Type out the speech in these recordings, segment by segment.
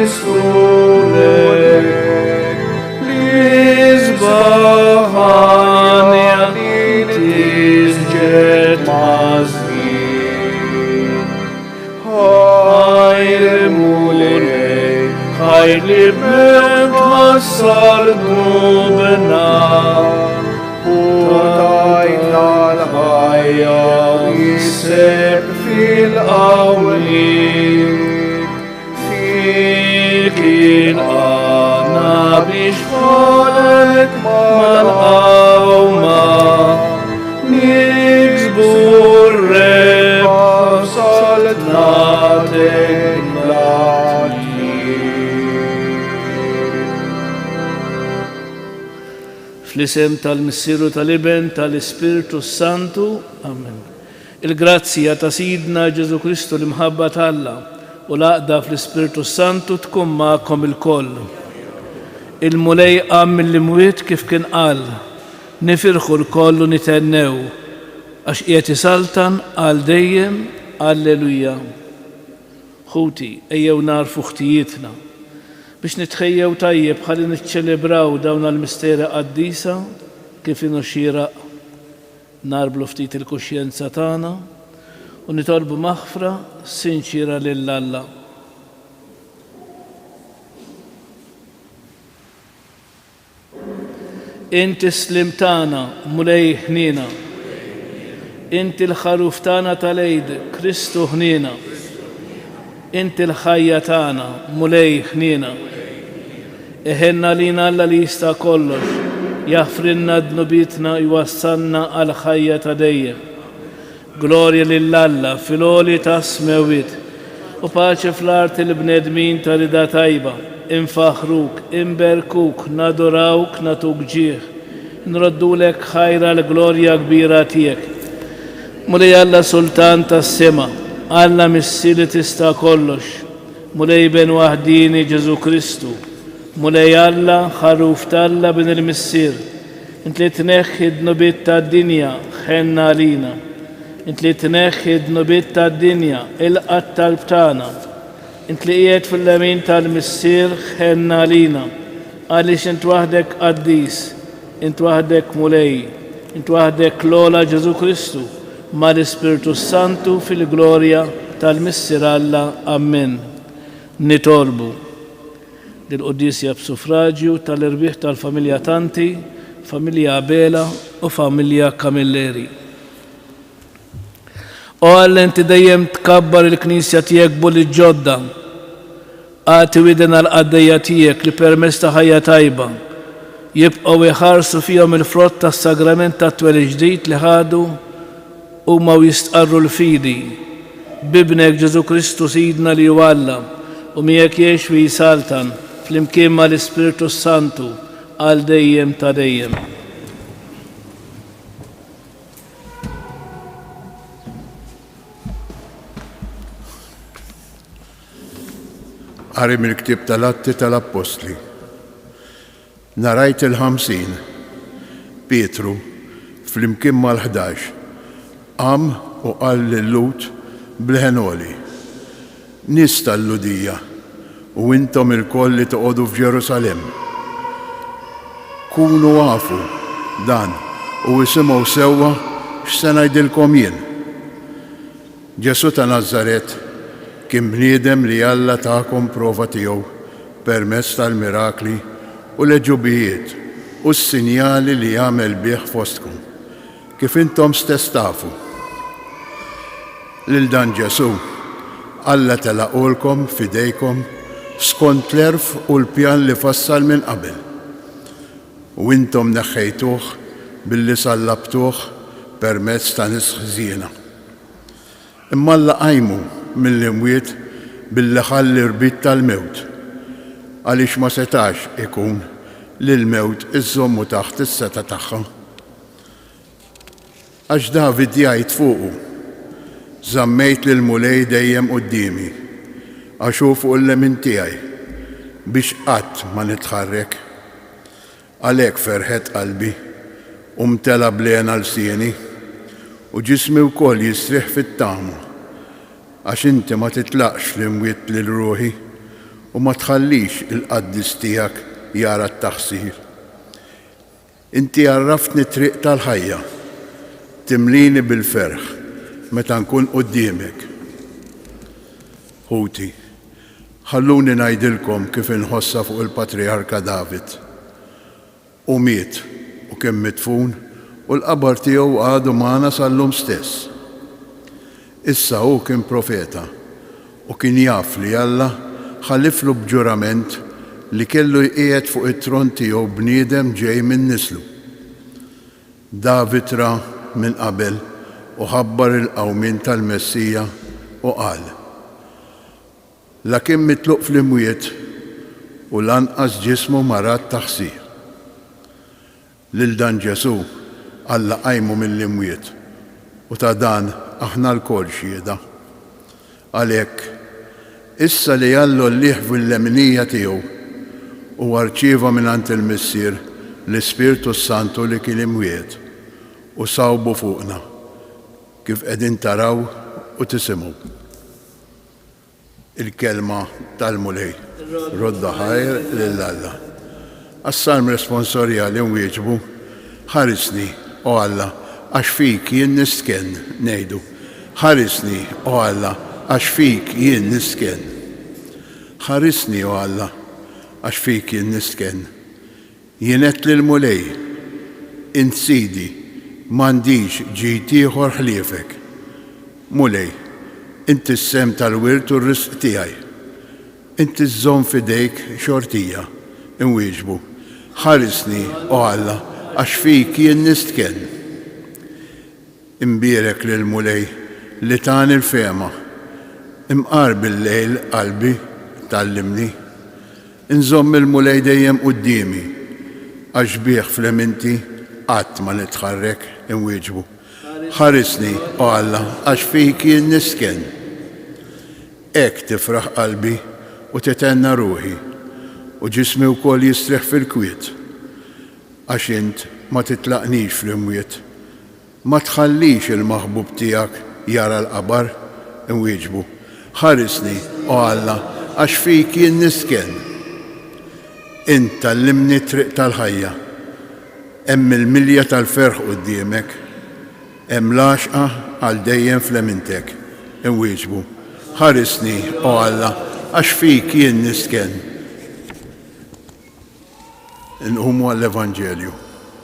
Isulek, Lizbahania Litis Jet Mazvin, Hayr Mulek, Hayr Libet Masar Dubna, Putaina Al-Haya, Wiseb Fil Awlik, Fikin Ana Bishfolek Mal-Awma, Nixbur Reb Saltnatek Lati. Fl-isem tal-Missieru tal-Iben tal-Ispiritu Santu, Amen. Il-grazzja ta' Sidna Ġesu Kristu l-imħabba tal-Alla u l-għaqda fl-Ispiritu Santu tkun ma'kom il-koll. Il-mulej qam mill-imwiet kif kien qal, nifirħu l-koll u nitennew, għax qiegħed isaltan għal dejjem, Alleluja. Ħuti, ejjew narfu ħtijietna biex nitħejjew tajjeb ħalli niċċelebraw dawn għall-misteri qaddisa kif inhu xieraq narblu ftit il-kuxjenza tagħna u nitolbu maħfra sinċira lil Alla. Inti slim tagħna mulej ħnina, inti l-ħaruf tagħna tal-Eid Kristu ħnina, inti l-ħajja tagħna mulej ħnina. Eħenna lina Alla li jista' kollox, jaħfrinna d-nubitna jwassalna għal ħajja ta' dejjem. Glorja lill-Alla fil-għoli ta' smewit u paċi fl-art il-bnedmin ta' rida tajba. Infaħruk, inberkuk, nadorawk, natuk ġieħ. Nroddulek ħajra l-glorja kbira tiegħek. Mulej Alla Sultan tas-sema, Alla missi li tista' kollox. Mulej ben waħdini Ġesu Kristu. Mulej Alla ħaruf tal-Alla bin il-missier. Int li tneħħi d-nubit tad-dinja ħenna lina. Int li tneħħi d-nubit tad-dinja il-qatt tal-btana. Int li qiegħed fil-lemin tal-missier ħenna lina. Għaliex int waħdek qaddis, int waħdek mulej, int waħdek l-ola Ġesu Kristu ma l-Ispiritu Santu fil-glorja tal-missier Alla. Amen. Nitolbu dil-Quddisja b'suffraġġju tal-irbieħ tal-familja Tanti, familja Abela u familja Camilleri. O Alla inti dejjem tkabbar il-Knisja tiegħek bulli ġodda, għati widen għal-qaddejja tiegħek li permezz ta' ħajja tajba jibqgħu iħarsu fihom il-frott tas-sagrament tat-twelid ġdid li ħadu huma jistqarru l-fidi bibnek Ġesu Kristu Sidna li hu Alla u miegħek jgħix fi jisaltan fl-imkien mal-Ispiritu Santu għal dejjem ta' dejjem. Qari mill-ktieb tal-Atti tal-Apostli. Narajt il-50, Pietru, fl-imkien mal-11, qam u qal lil-Lut bil-ħenoli, nies tal-Ludija u intom il-koll li toqgħodu f'Ġerusalem. Kunu għafu dan u isimgħu sewwa x'se ngħidilkom jien. Ġesu ta' Nażaret kien bniedem li Alla tagħkom prova tiegħu permezz tal-mirakli u l-eġubijiet u s-sinjali li jagħmel bih fostkom, kif intom stess tafu. Lil dan Ġesu Alla telaqulkom fidejkom skont l-erf u l-pjan li fassal minn qabel. U intom neħħejtuh billi sallabtuh permezz ta' nies ħżiena. Imma Alla qajmu mill-imwiet billi ħalli rbit tal-mewt, għaliex ma setax ikun li l-mewt iżommu taħt is-seta tagħha. Għax David jgħid fuqu, żammejt lil mulej dejjem qudiemi, għax hu fuq il-lemin tiegħi biex qatt ma nitħarrek. Għalhekk ferħet qalbi u mtela blena l-sieni u ġismi wkoll jisriħ fit-tama, għax inti ma titlaqx l-imwiet lil ruħi u ma tħallix il-qaddis tiegħek jara t-taħsir. Inti għarraftni triq tal-ħajja, timlini bil-ferħ meta nkun quddiemek. Ħuti, ħalluni ngħidilkom kif inħossa fuq il-Patriarka David. U miet u kien mitfun u l-qabar tiegħu għadu magħna sal-lum stess. Issa hu kien profeta u kien jaf li Alla ħalliflu b'ġurament li kellu jqiegħed fuq it-tron tiegħu bniedem ġej minn nislu. David ra minn qabel u ħabbar il-qawmin tal-Messija u qal: la kien mitluq fl-imwiet u lanqas ġismu marat taħsir. Lil dan Ġesu Alla qajmu mill-imwiet u ta' dan aħna l-kol xieda. Għalhekk issa li Allu lliħ fil-lemnija tiegħu u arċieva mingħand il-Missier l-Ispirtu Santu li kien imwiet u sawbu fuqna kif qegħdin taraw u tisimgħu. Il-kelma tal-mulej, rodda ħajr lill-Alla. Għas-salm responsorjali nwieġbu: ħarisni, o Alla, għax fik jien nisken, ngħidu. Ħarisni, o Alla, għax fik jien nisken. Ħarisni, o Alla, għax fik jien nisken. Jien qed lill-mulej: int Sidi, m'għandix ġid ieħor ħliefek. Mulej, inti s-sem tal-wirt u r-risq tiegħi. Inti żżomm f'idejk xortija. Inwieġbu: ħarisni, o Alla, għax fik jien nistken. Imbierek lill-mulej li tani l-fema. Imqar bil-lejl qalbi tallimni. Inżomm il-mulej dejjem qudiemi għax bih fl-eminti qatt ma nitħarrek. Inwieġbu: ħarisni, o Alla, għax fik jien nisken. Hekk tifraħ qalbi u titenna ruħi u ġismi wkoll jistreħ fil-kwiet għax int ma titlaqnix fl-imwiet. Ma tħallix il-maħbub tiegħek jara l-qabar. Inwieġbu: ħarisni, o Alla, għax fik jien nisken. Int tallimni triq tal-ħajja. Hemm il-milja tal-ferħ quddiemek. Hemm laxqa għal dejjem fl-emintek. Inwieġbu: ħarisni, o Alla, għax fik jien nisken. Inqumu għall-Evanġelju.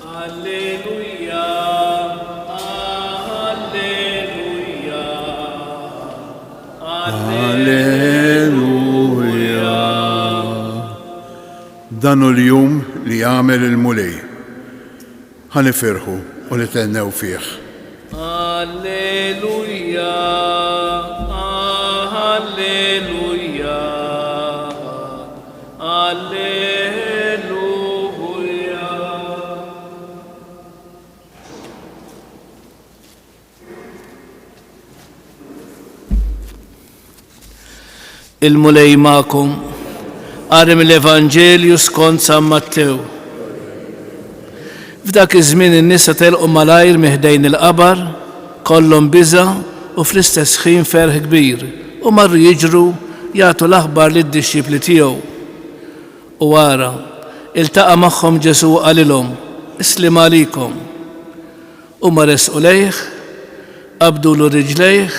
Alleluja, alleluja, Alleluja. Dan hu l-jum li jagħmel il-mulej. Ħanifirħu u nitennew fih. alleluja, alleluja, alleluja. Il-mulej ma'kom għarem l-Evanġelju skont San Mattew. F'dak iż-żmien in-nisa telqu malajr miħdejn il-qabar, kollhom biża' u fl-istess ħin ferħ kbir u marru jiġru jagħtu l-aħbar lid-dixxipli tiegħu. U wara iltaqa' magħhom Ġesu u qalilhom: islim għalikom. Huma resqu lejh, qabdulu riġlejh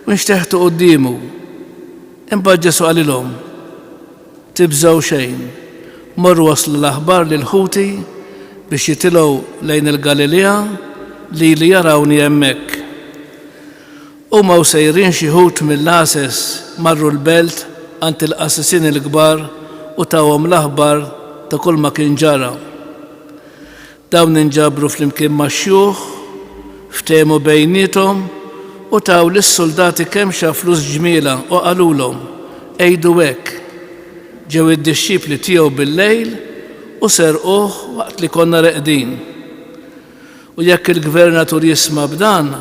u nxteħtu qudiemu. Imbagħad Ġesu qalilhom: tibżgħu xejn, morru waslu l-aħbar lil-ħuti biex jitilgħu lejn il-Galilea li jarawni hemmhekk. Huma sejrin xi ħut mill-għases marru l-belt għand il-qassisin il-kbar u tawhom l-aħbar ta' kull ma kien ġara. Dawn inġabru flimkien max-xjuħ, ftehmu bejniethom u taw lis-soldati kemm xa flus ġmiela u qalulhom: ejdu hekk. Ġew id-dixxipli tiegħu bil-lejl u serquh waqt li konna reqdin. U jekk il-gvernatur jisma' b'dan,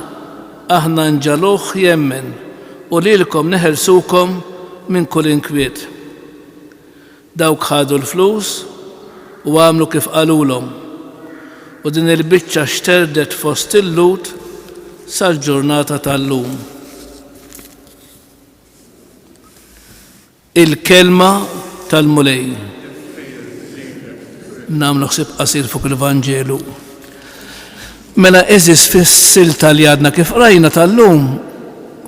aħna nġaluh jemmen u lilkom neħelsukom minn kull inkwiet. Dawk ħadu l-flus u għamlu kif qalulhom. U din il-biċċa xterdet fost il-lut sal-ġurnata tal-lum. il-kelma tal-mulej. Namlu ħsieb qasir fuq il-Vanġelu. Mela eżis fis-silta li għadna kif rajna tal-lum,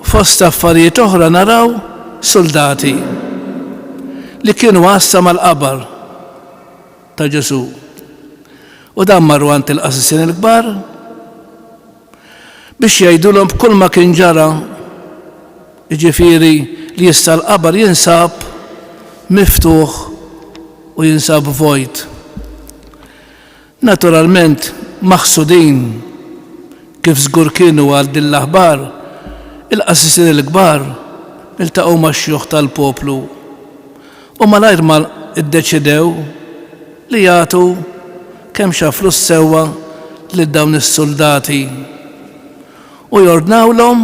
fost affarijiet oħra naraw soldati li kienu għassa mal-qabar ta' Ġesu. U dan marru għand il-qassisin il-kbar biex jgħidulhom b'kull ma kien ġara, jiġifieri li issa l-qabar jinsab miftuħ u jinsab vojt. Naturalment maħsudin kif żgur kienu għal din l-aħbar, il-qassisin il-kbar iltaqgħu max-xjuħ tal-poplu u malajr ma iddeċidew li jagħtu kemm xa flus sewwa lil dawn is-soldati u jordnawlhom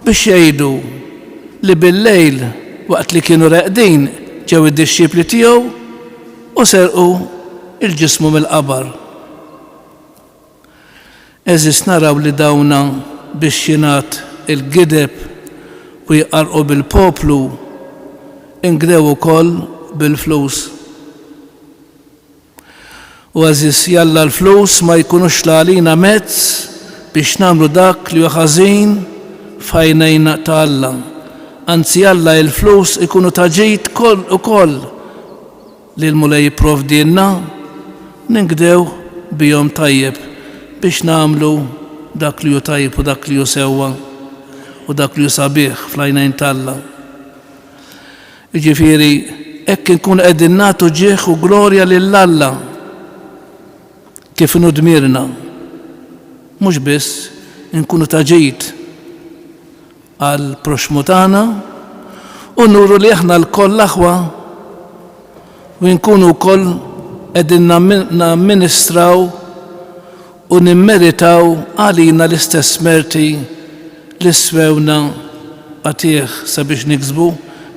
biex jgħidu li bil-lejl waqt li kienu reqdin ġew id-dixxipli tiegħu u serqu il-ġismu mill-qabar. Eżis naraw li dawna biex jingħat il-gideb u jqarqu bil-poplu ingdew ukoll bil-flus. U għażis jalla l-flus ma jkunux għalina mezz biex nagħmlu dak li hu ħażin f'għajnejna ta' Alla. Anzi jalla l-flus ikunu ta' ġid ukoll li l-mulej jipprovdilna ningdew bihom tajjeb biex nagħmlu dak li hu tajjeb u dak li hu sewwa u dak li hu sabiħ fl-għajnejn ta' Jiġifieri hekk inkunu qegħdin nagħtu ġieħ u glorja lil Alla kif inhu dmirna. Mhux biss inkunu ta' ġid għal proxmu tagħna u nuru li aħna l-koll aħwa u nkunu wkoll qegħdin namministraw u nimmeritaw għalina l-istess merti li swewna għatih sabiex niksbu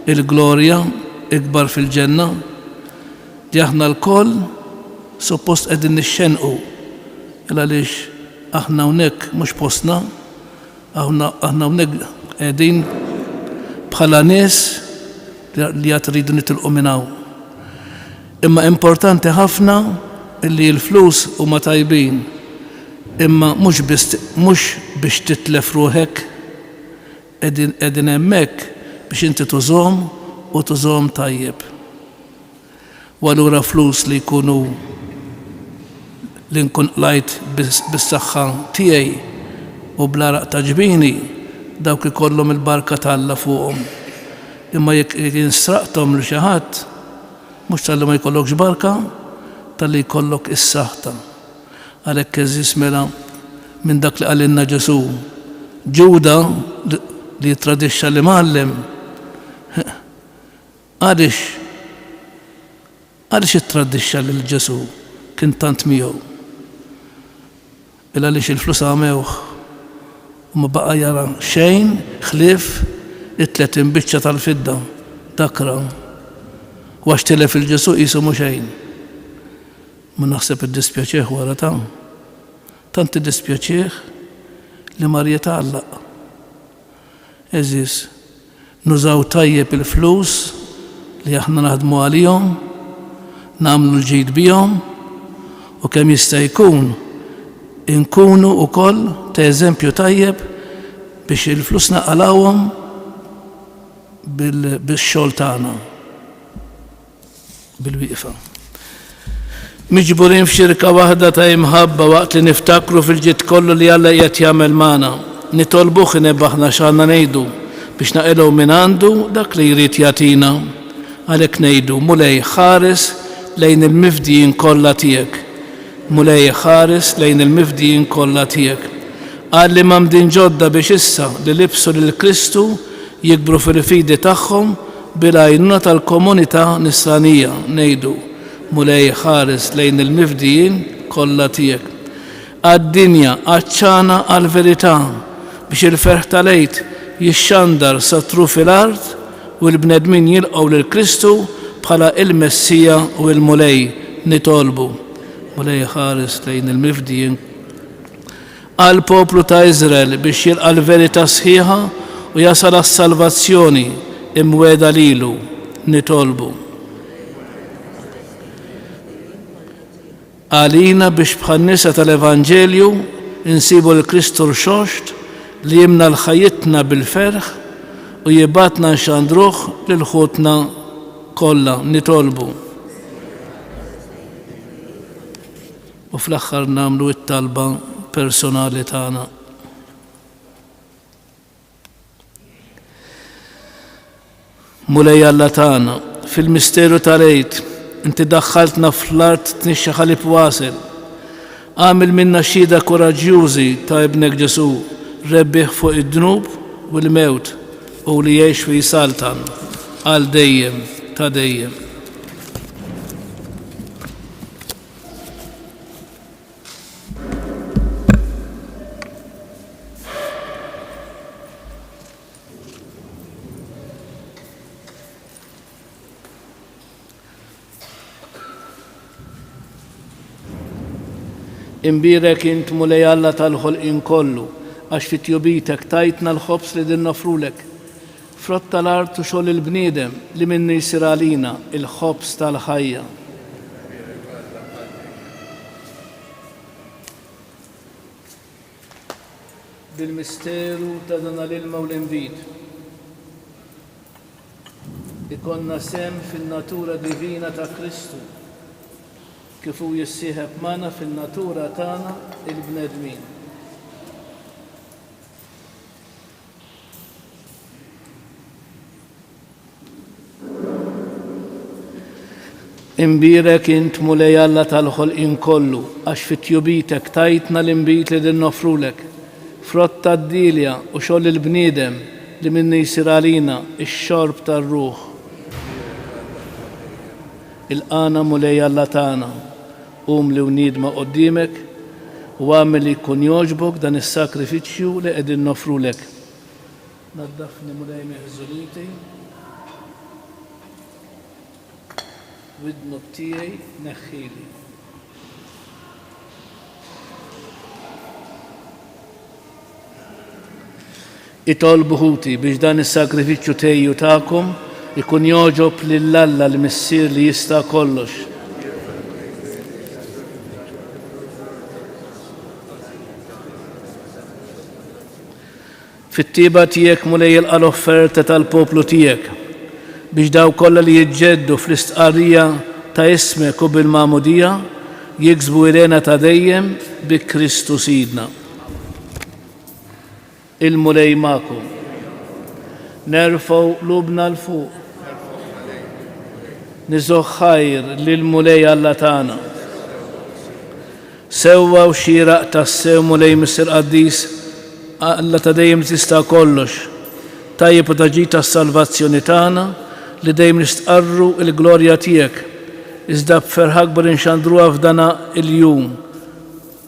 il-glorja ikbar fil-ġenna li aħna l-koll suppost qegħdin nixxenqu għaliex aħna hawnhekk mhux postna, aħna hawnhekk qegħdin bħala nies li qed iridu nitilqu minn hawn. Imma importanti ħafna li l-flus huma tajbin, imma mhux biex titlef ruħek qegħdin hemmhekk biex inti tużhom u tużhom tajjeb. U allura flus li jkunu li nkun lajt bis-saħħa tiegħi u bl-araq ta' ġbini dawk ikollhom il-barka ta' Alla fuqhom. Imma jekk jinsraqthom li xi ħadd mhux tal-li ma jkollokx barka, tal-li jkollok is-saħħa. Għalhekk eżis mela minn dak li qalilna Ġesu. Ġuda li jittradixxa li mgħallem għaliex jittradixxa lil Ġesu kien tant miegħu. Illa għaliex il-flus għamewh u ma baqa' jara xejn ħlief it-tletin biċċa tal-fidda dakra. U għax telef il-Ġesu qisu mhu xejn. Ma naħseb iddispjaċih wara tant iddispjaċih li Marja tgħallaq. Eżis, nużaw tajjeb il-flus li aħna naħdmu għalihom, nagħmlu l-ġid bihom u kemm jista' jkun inkunu wkoll ta' eżempju tajjeb biex il-flus naqalawhom bil-xogħol tagħna, bil-wieqfa. Miġburin f'xirka waħda ta' imħabba waqt li niftakru fil-ġid kollu li Alla qiegħed jagħmel magħna. Nitolbuh inebbaħna x'għandna ngħidu biex naqilgħu minn għandu dak li jrid jagħtina. Għalhekk ngħidu mulej ħares lejn il-mifdijin kollha tiegħek. Mulej ħares lejn il-mifdijin kollha tiegħek. Qal li mamdin ġodda biex issa li libsu lil Kristu jikbru fil-fidi tagħhom bil-għajnuna tal-komunità nisranija ngħidu mulej ħares lejn il-mifdijin kollha tiegħek. Għad-dinja għaċċana għal-verità biex il-ferħ tal-għid jixxandar satru fil-art u l-bnedmin jilqgħu lil Kristu bħala il-Messija u l-mulej nitolbu. Mulej ħares lejn il-mifdijin għal-poplu ta' Iżrael biex jilqa' l-verità sħiħa u jasal għas-salvazzjoni imweda lilu nitolbu. Għalina biex bħannisa tal-Evanġelju insibu l-Kristu l-xoxt li jimna l-ħajitna bil-ferħ u jibatna nxandruħ l-ħutna kolla nitolbu. U fl-axħar namlu it-talba personali tagħna. Mulej Alla tagħna, fil-misteru tal-Eid, inti daħħaltna fl-art tnixxa ħalib wasel. Għamil minna xhieda koraġjużi ta' ibnek Ġesu, rebbieħ fuq id-dnub u l-mewt u li jgħix fi saltan għal dejjem ta' dejjem. Imbirek int mulej Alla tal-ħolqien kollu, għax fit-tjubitek tajtna l-ħobs li din nofrulek. Frott tal-art u xogħol il-bniedem li minnu jsir għalina il-ħobs tal-ħajja. Bil-misteru ta' dan l-ilma u l-invid ikonna sem fin-natura divina ta' Kristu kif hu jissieħeb magħna fin-natura tagħna il-bnedmin. Imbirek int mulej Alla tal-ħolqien kollu, għax fit-tjubitek tajtna l-inbit li din nofrulek. Frott tad-dilja u xogħol il-bniedem li minni jsir għalina ix-xorb tar-ruħ. Il-qana mulej Alla tagħna, li unidma qoddimek u għamil li jkun jogħġbok dan is-sakrifiċċju li qegħdin nofrulek. Naddafni mulej meħżuliti, widnu tiegħi neħħili. Itolbu ħuti biex dan is-sakrifiċċju tejju tagħkom ikun jogħġob lill-Alla l-Missier li jista' kollox. Fit-tieba tiegħek mulej jilqa' l-offerta tal-poplu tiegħek biex daw kollha li jiġġeddu fl-istqarrija ta' ismek u bil-magħmudija jiksbu irena ta' dejjem bi Kristu Sidna. Il-mulej magħkom. Nerfgħu qlubna l-fuq. Niżgħu ħajr lill-mulej Alla tagħna. Sewwa u xieraq tas-sew mulej Mister Qaddis Alla ta' dejjem tista' kollox. Tajjeb u taġid tas-salvazzjoni tagħna li dejjem nistqarru l-glorja tiegħek. Iżda b'ferħ akbar inxandruha f'dana il-jum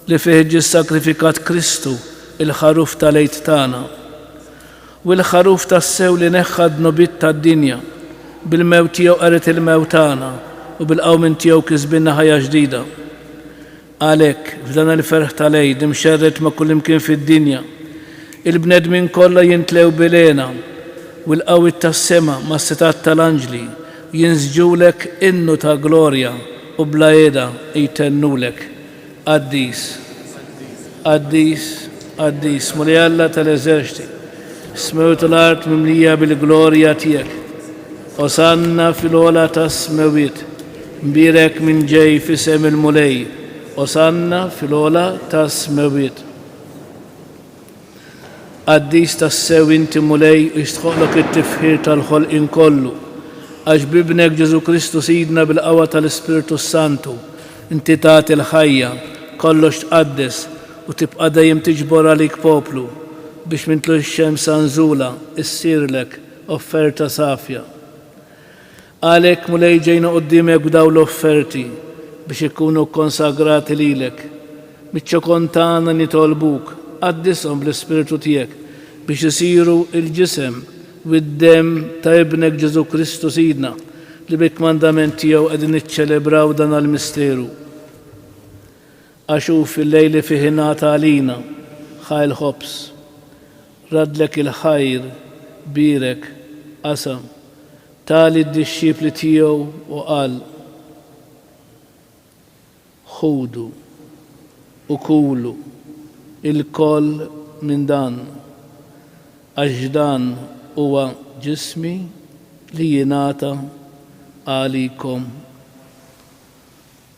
li fih ġie sakrifikat Kristu il-ħaruf tal-Eid tagħna. U l-ħaruf tas-sew li neħħa d-nobit tad-dinja bil-mewt tiegħu qaret il-mewt tagħna u bil-qawmin tiegħu kisbinna ħajja ġdida. Għalhekk f'dan il-ferħ tal-Eid imxerred ma' kull imkien fid-dinja il-bnedmin kollha jintlew bilena u l-qawit tas-sema ma' setat tal-anġli jinsġulek innu ta' glorja u bla jeda jtennulek. Qaddis, Qaddis, Qaddis, mulej Alla tal-eżerċiti, smewt l-art mimlija bil-glorja tiegħek. Osanna fil-ola tas-smewiet, mbirek minn ġej f'isem il-mulej. Osanna fil-ola tas-smewiet. Qaddis tas-sew inti mulej jistħoqlok it-tifħir tal-ħolqien kollu, għax bibnek Ġesu Kristu Sidna bil-qawwa tal-Ispiritu Santu inti tagħti l-ħajja kollox tqaddes u tibqa' dejjem tiġbor għalik poplu biex mintlu x-xems anżula issirlek offerta safja. Għalhekk mulej ġejna quddiemek b'dawn l-offerti biex ikunu konsagrati lilek. Miċ-ċokon tagħna nitolbuk qaddishom bl-Ispiritu tiegħek biex isiru il-ġisem u d-dem ta' ibnek Ġesu Kristu Sidna li bik-mandament tiegħu qegħdin niċċelebraw dan għall-misteru. Għax hu fil-lejl li fih ingħata għalina ħajl ħobs, radlek il-ħajr birek qasam. tali d-disċipli tiegħu u qal: ħudu u kulu il-koll minn dan, għax dan huwa ġismi li jingħata għalikom.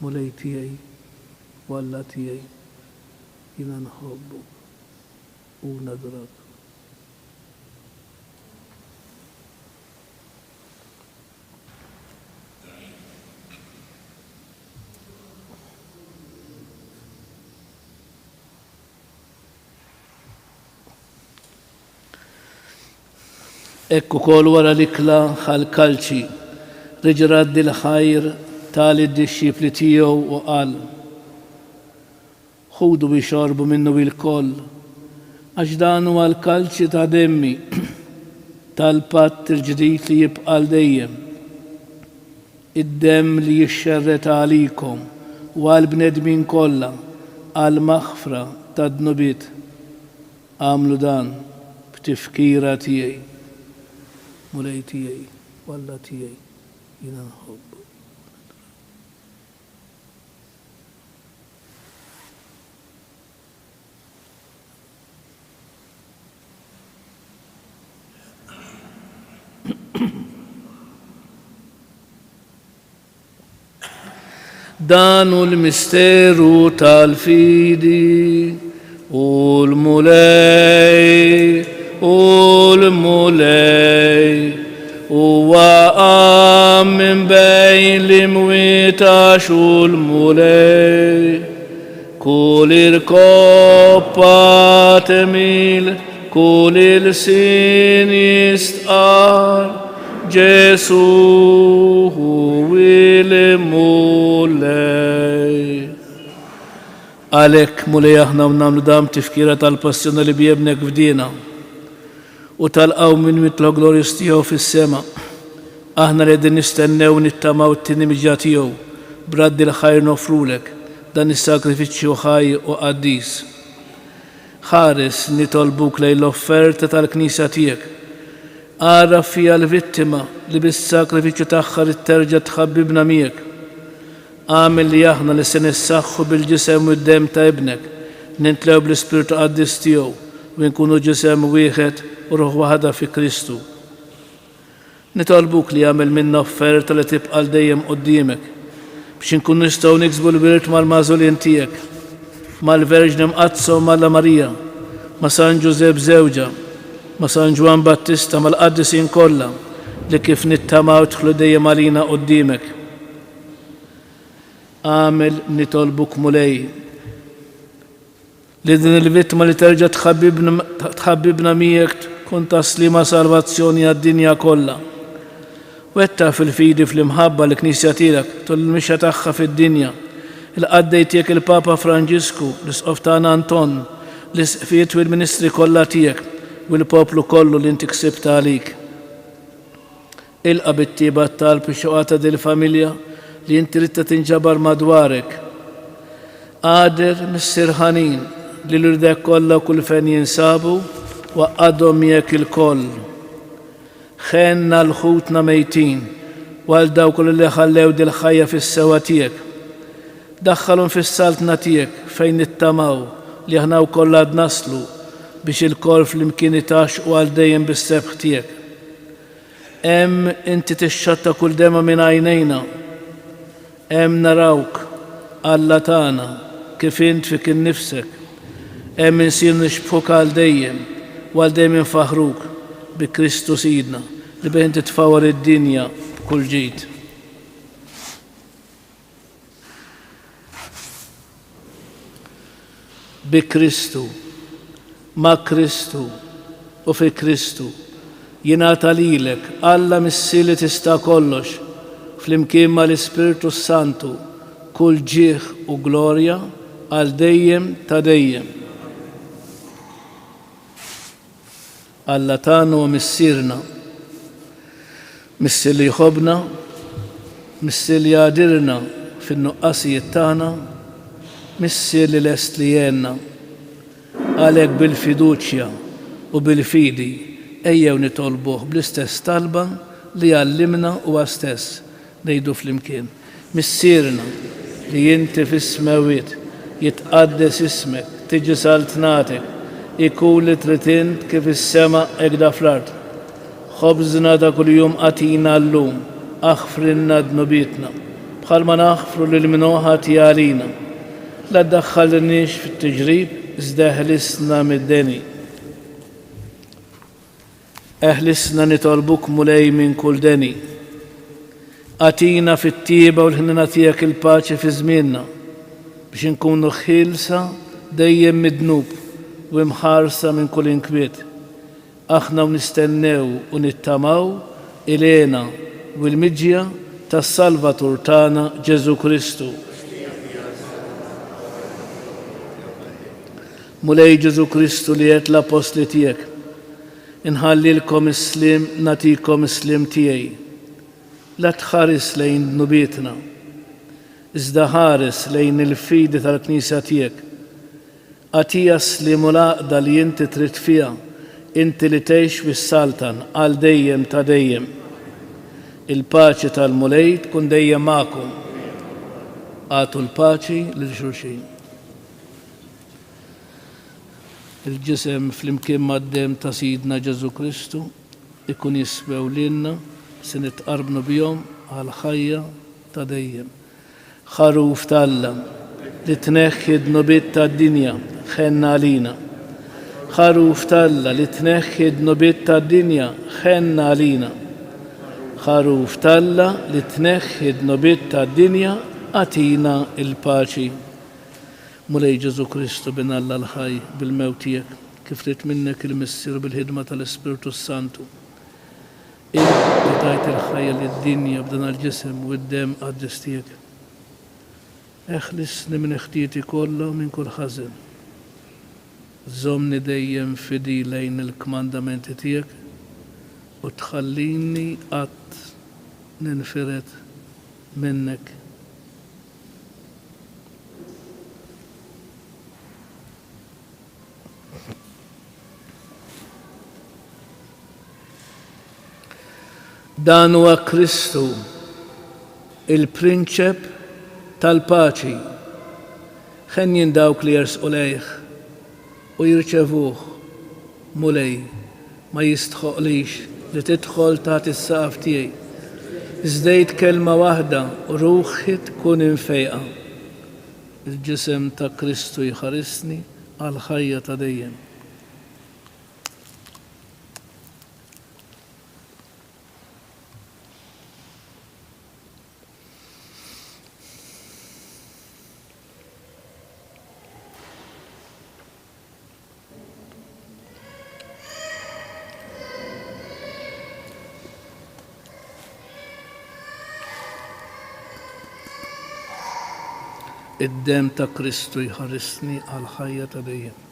Mulej tiegħi u Alla tiegħi jiena nħobbuk u nadrak. Ekku kol wara l-ikla ħal-kalċi, riġrad dil-ħajr tali d-disċipli tiegħu u qal: ħudu biex xorbu minnu il-koll, għax dan huwa l-kalċi ta' demmi tal-patt il-ġdid li jibqa' dejjem. Id-demm li jixxerret għalikom u għall-bnedmin kollha għall-maħfra tad-dnubiet. Għamlu dan b'tifkira tiegħi. Mulej tiegħi u Alla tiegħi jiena nħobbuk. Dan hu l-misteru tal-fidi u l-mulej huwa qam minn bejn l-imwietax u l-mulej. Kull il-koppa temil, kull il-sin jistqar, Ġesu hu il-mulej. Għalhekk mulej aħna nagħmlu dam tifkira tal-passjoni li bjebnek f'dina u tal-qaw minn mitlu glorjus tiegħu fis-sema. Aħna qegħdin nistennew nittamaw t-tieni miġja tiegħu b'raddi l-ħajr nofrulek dan is-sakrifiċċju ħaj u qaddis. Ħares nitolbuk lejn l-offerta tal-Knisja tiegħek. Ara fija l-vittima li bis-sakrifiċċju tagħha terġa' tħabbibna miegħek. Għamel li aħna li se nissaħħu bil-ġisem u d-dem ta' ibnek, nintlew bl-Ispiritu Qaddis tiegħu u nkunu ġisem wieħed u ruħ waħda fi Kristu. Nitolbuk li jagħmel minna offerta li tibqa' dejjem quddiemek biex inkunu nistgħu niksbu l-birt mal-magħżulin tiegħek, mal-Verġna Mqazza u Malla Marija, ma' San Ġusepp żewġa, ma' San Ġwan Battista, mal-qaddisin kollha li kif nittamaw dħlu dejjem għalina quddiemek. Għamel nitolbuk mulej li din il-vittma li terġa' tħabbibna miegħek tkun taslima salvazzjoni għad-dinja kollha. Wetta fil-fidi fl-imħabba l-Knisja tiegħek tul-mixja tagħha fid-dinja. Il-qaddej tiegħek il-Papa Franġisku, l-Isqof tagħna Anton, l-isqfiet u l-Ministri kollha tiegħek u l-poplu kollu li inti ksibt għalik. Ilqa' bit-tieba talb ix-xoqata dil-familja li inti ridta tinġabar madwarek. Qader mis-sirħanin li l-irdek kollha kull fejn jinsabu waqqadhom miegħek il-koll. Ħenna l-ħutna mejtin għal dawk li ħallew dil-ħajja fis-sewa tiegħek. Daħħalhom fis-saltna tiegħek fejn nittamaw li aħna wkoll għad naslu biex il-koll fl-imkien itaxqu għal dejjem bis-sebħ tiegħek. Hemm inti tixxatta kull dema minn għajnejna. Hemm narawk Alla tagħna kif int fik innifsek. Hemm insir nixbħuk għal dejjem u għal dejjem infaħruk bi Kristu Sidna li bejn titfawar id-dinja b'kull ġid. Bi Kristu, ma' Kristu u fi Kristu jingħata lilek Alla missi li tista' kollox fl-imkien mal-Ispiritu Santu kull ġieħ u glorja għal dejjem ta' dejjem. Alla tagħna u missierna, missi li jħobbna, missi li jgħadirna fin-nuqqasijiet tagħna, missi li lest li jenna. Għalhekk bil-fiduċja u bil-fidi ejjew nitolbuh bl-istess talba li għallimna huwa stess ngħidu flimkien. Missierna li inti fis-smawiet jitqaddes ismek, tiġi saltnatek, ikun li trid int kif is-sema hekk da fl-ard. Ħobżna ta' kuljum atina llum, aħfrilna dnubietna, bħalma naħfru lil min ħati għalina. La ddaħħalniex fit-tiġrib, iżda eħlisna mid-deni. Eħlisna nitolbuk mulej minn kull deni. Atina fit-tieba u l-ħnina tiegħek il-paċi fi żmienna biex inkunu ħilsa dejjem mid-dnub u mħarsa minn kull inkwiet. Aħna nistennew u nittamaw ilena u l-miġja tas-Salvatur tagħna Ġesu Kristu. Mulej Ġesu Kristu li qed l-apostli tiegħek, inħallilkom is-slim natikom is-slim tiegħi. La tħares lejn dnubietna, iżda ħares lejn il-fidi tal-Knisja tiegħek. Għatija slim u l-għaqda li inti trid fiha, inti li tgħix fis-Saltan għal dejjem ta' dejjem. Il-paċi tal-mulej tkun dejjem magħkom. Għatu l-paċi lil xulxin. Il-ġisem flimkien mad-dem ta' Sidna Ġesu Kristu ikun jisbew lilna se nitqarbnu bihom għal ħajja ta' dejjem. Ħaruf tal-Alla li tneħħi d-nubiet tad-dinja ħenna għalina. Ħaruf tal-Alla li tneħħi d-nubiet tad-dinja ħenna għalina. Ħaruf tal-Alla li tneħħi d-nubiet tad-dinja għatina il-paċi. Mulej Ġesu Kristu bin Alla l-ħaj bil-mewt tiegħek kif rid minnek il-missier bil-ħidma tal-Ispiritu Santu. Inti tajt il-ħajja lid-dinja b'dan il-ġisem u d-dem qaddis tiegħek. Eħlisni minn ħtieti kollha u minn kull ħażin. Żommni dejjem fidi lejn il-kmandamenti tiegħek u tħallini qatt ninfiret minnek. Dan huwa Kristu, il-prinċep tal-paċi. Ħenjin dawk li jersqu lejh u jirċevuh mulej ma jistħoqlix li tidħol taħt is-saqaf tiegħi. Iżdejt kelma waħda u ruħi tkun infejqa. Il-ġisem ta' Kristu jħarisni għal ħajja ta' dejjem. Id-dem ta' Kristu jħarisni għal ħajja ta' dejjem.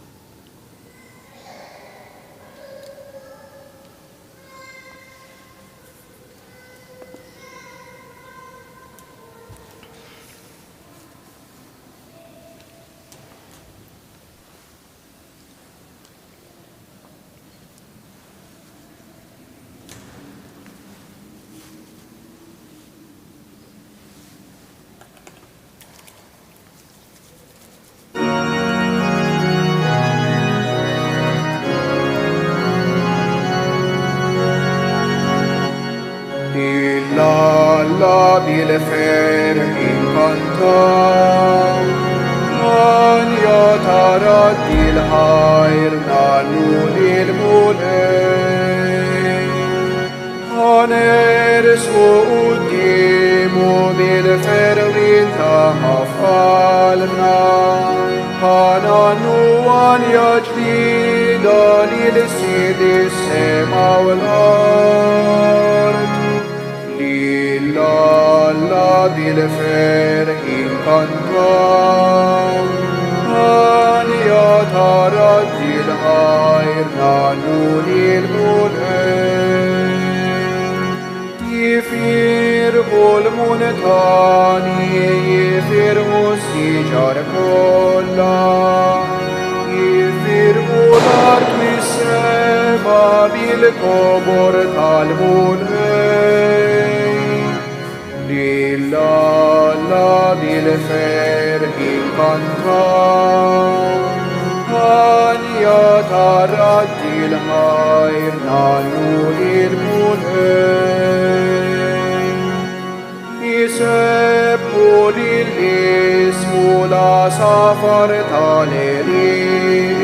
بالخير إن كنتم من يتردي الخير نانو للملك هنرسو قديمو بالخير تحفلنا هنانو أن يجديد للسيد السماء والأرض الله بالخير إن كنتم أن يتردي الخير نانو للملك يفرقوا المنتاني يفرقوا السجار كلها يفرقوا الأرض والسماء بالكبر الملك alla bilferhi cantam, Ania taraddi l'hayr nanu il-mulhem, Yisebbu lil-ismu la safar talerin,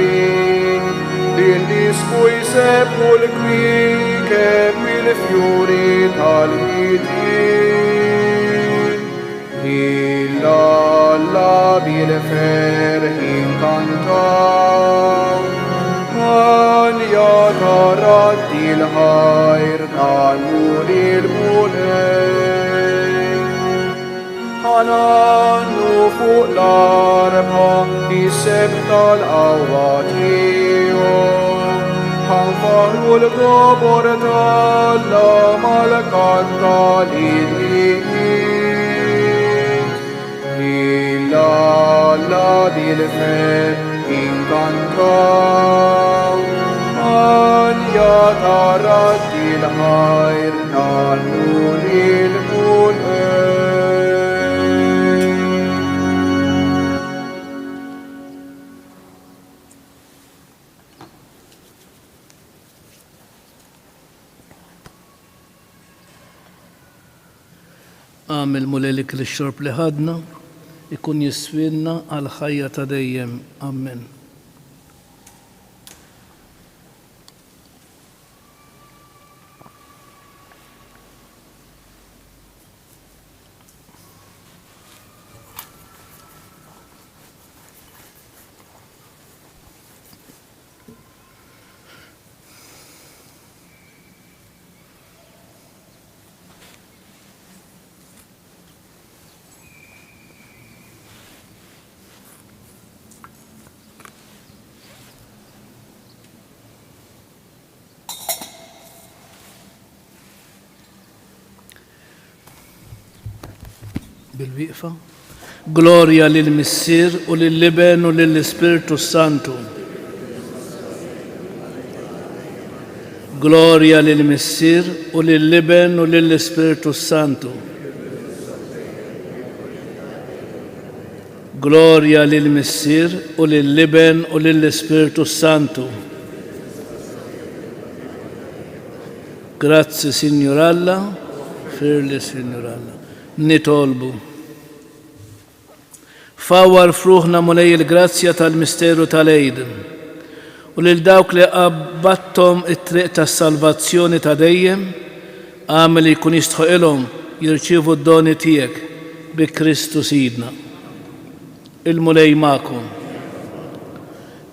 Lil-ismu yisebbu l-kwikeb bil-fjuri tal-hitin, Illa bil-ferhi cantam, Ania taraddi l'hayr nanu il-mulhem, Hananu fuq l-arba jisebta l-awatiju, Hanfarru l-gobor tal-la mal-kanta li-li-li, Illa alla bil-fer incantam, Anja taraddi l-ħajr nanu lil-mulhem. Għamil mulelik li xorb li ħadna, ikun jiswinna għal ħajja ta' dejjem. Amen. Bil-wieqfa. Gloria lil-Missier u lil-Liben u lill-Ispiritu Santu. Gloria lil-Missier u lil-Liben u lill-Ispiritu Santu. Gloria lil-Missier u lil-Liben u lill-Ispiritu Santu. Grazie, Signor Alla, firli, Signor Alla. Nitolbu. Fawar fruħna mulej il-grazzja tal-misteru tal-Eid u lil dawk li qabbattom it-triq tas-salvazzjoni ta' dejjem, għamel jkun jistħu ilhom jirċievu d-doni tiegħek bi Kristu Sidna. Il-mulej magħkom.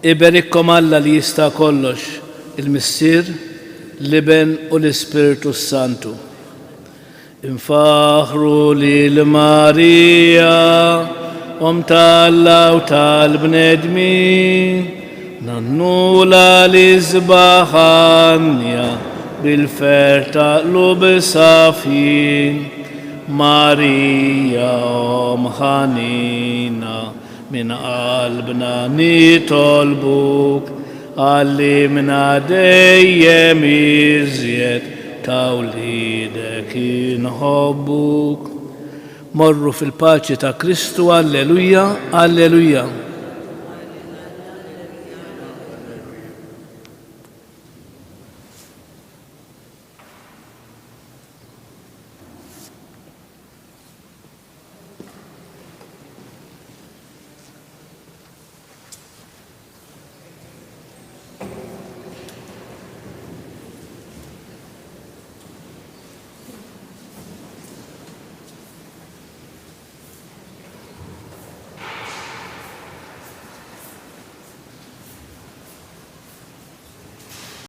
Iberikkom Alla li jista' kollox, il-Missier, Liben u l-Ispiritu Santu. Infaħru lil-Marija, tal-Alla u tal-bnedmin, nannula l-izbaħanja bil-fer taqlub safin, Marija ħanina min qalbna nitolbuk, għallimna dejjem iżjed tawlidek inħobbuk. Morru fil-paċi ta' Kristu, alleluja, alleluja.